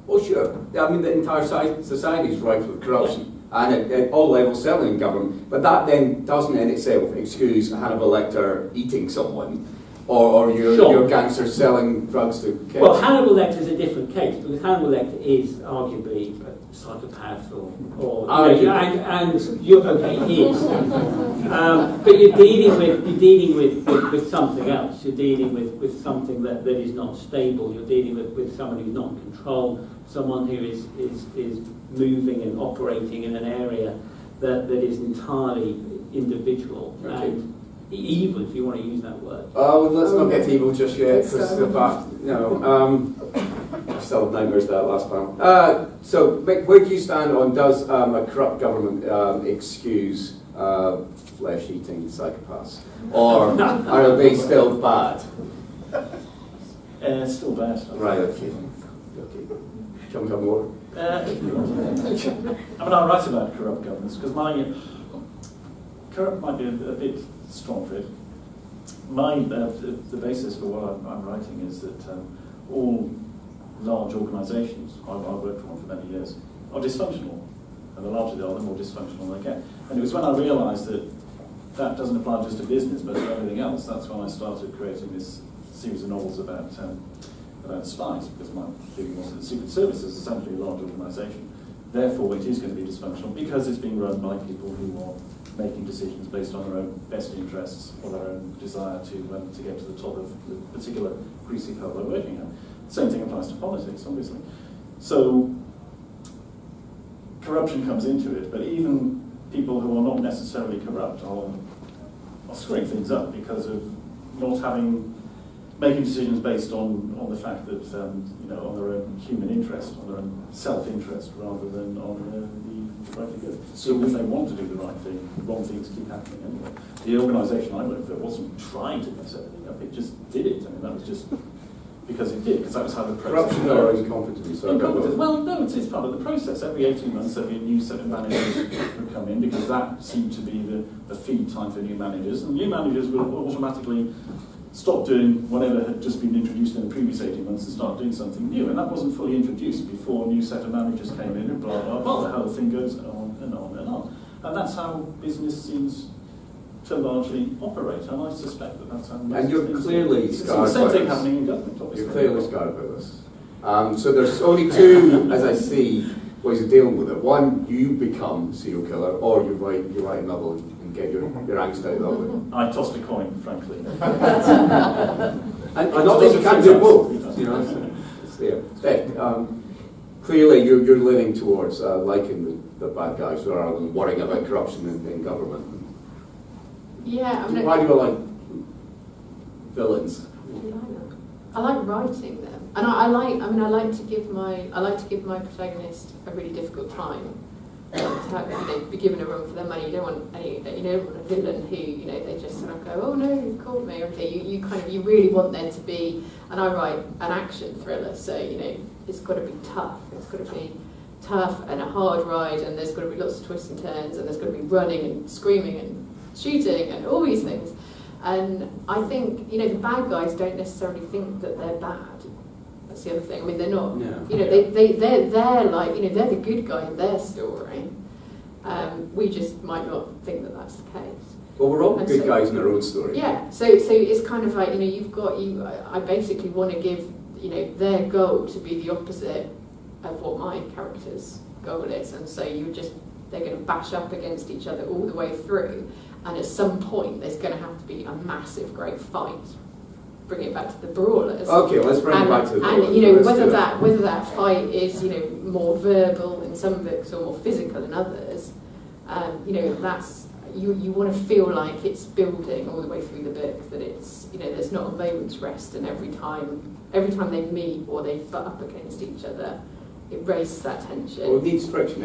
Oh, sure. I mean, the entire society is rife with corruption, and at all levels, certainly in government. But that then doesn't in itself excuse Hannibal Lecter eating someone, or your gangsters selling drugs to kids. Well, Hannibal Lecter is a different case, because Hannibal Lecter is arguably a psychopath, and you're okay, he is. But you're dealing with something else. You're dealing with something that is not stable. You're dealing with someone who's not in control, someone who is moving and operating in an area that is entirely individual. Okay. And evil, if you want to use that word. Oh, let's not get to evil just yet, because the fact, I still have nightmares that last panel. So, Mick, where do you stand on does a corrupt government excuse flesh-eating psychopaths, or are they still bad? Still bad. Right. Okay. Jump on more. I write about corrupt governments because corrupt might be a bit strong for it. The basis for what I'm writing is that all large organisations, I've worked for one for many years, are dysfunctional, and the larger they are, the more dysfunctional they get. And it was when I realised that doesn't apply just to business, but to everything else. That's when I started creating this series of novels about spies, because my feeling was that the Secret Service is essentially a large organisation. Therefore, it is going to be dysfunctional because it's being run by people who are making decisions based on their own best interests or their own desire to get to the top of the particular greasy pole they're working at. Same thing applies to politics, obviously. So corruption comes into it, but even people who are not necessarily corrupt are screwing things up because of not making decisions based on the fact that on their own human interest, on their own self-interest, rather than on the right good. So if they want to do the right thing, wrong things keep happening anyway. The organisation I worked for wasn't trying to mess everything up; it just did it. I mean, that was just because it did, because that was how the process. Corruption or incompetence? Well, no, it's part of the process. Every 18 months, there'll be a new set of managers who come in, because that seemed to be the feed time for new managers, and new managers will automatically stop doing whatever had just been introduced in the previous 18 months and start doing something new. And that wasn't fully introduced before a new set of managers came in and blah, blah, blah. The whole thing goes on and on and on. And that's how business seems to largely operate. And I suspect that's how most And you're clearly scarred by this. It's the same thing happening in government, obviously. You're clearly scarred by this. So there's only two, as I see, ways of dealing with it. One, you become a serial killer, or you write a novel and get your angst out that way. I tossed a coin, frankly. and not that you can't do both. You know, it's there. Steph, clearly you're leaning towards liking the bad guys rather than worrying about corruption in government. Yeah, why do you like villains? I like writing them, and I like to give my protagonist a really difficult time. To be given a run for their money. You don't want a villain who they just sort of go, oh no, you've caught me. Okay, you really want there to be, and I write an action thriller, so it's got to be tough. It's got to be tough and a hard ride, and there's got to be lots of twists and turns, and there's got to be running and screaming and shooting and all these things. And I think the bad guys don't necessarily think that they're bad. That's the other thing. I mean, they're not. Yeah. They're like they're the good guy in their story. We just might not think that that's the case. Well, we're all good guys in our own story. Yeah. So it's kind of like I basically want to give their goal to be the opposite of what my character's goal is, and so they're going to bash up against each other all the way through, and at some point there's going to have to be a massive, great fight. Bring it back to the Brawlers. Okay, let's bring it back to the Brawlers. And whether that fight is more verbal in some books or more physical in others, that's you want to feel like it's building all the way through the book. That it's there's not a moment's rest, and every time they meet or they butt up against each other, it raises that tension. Well, it needs friction.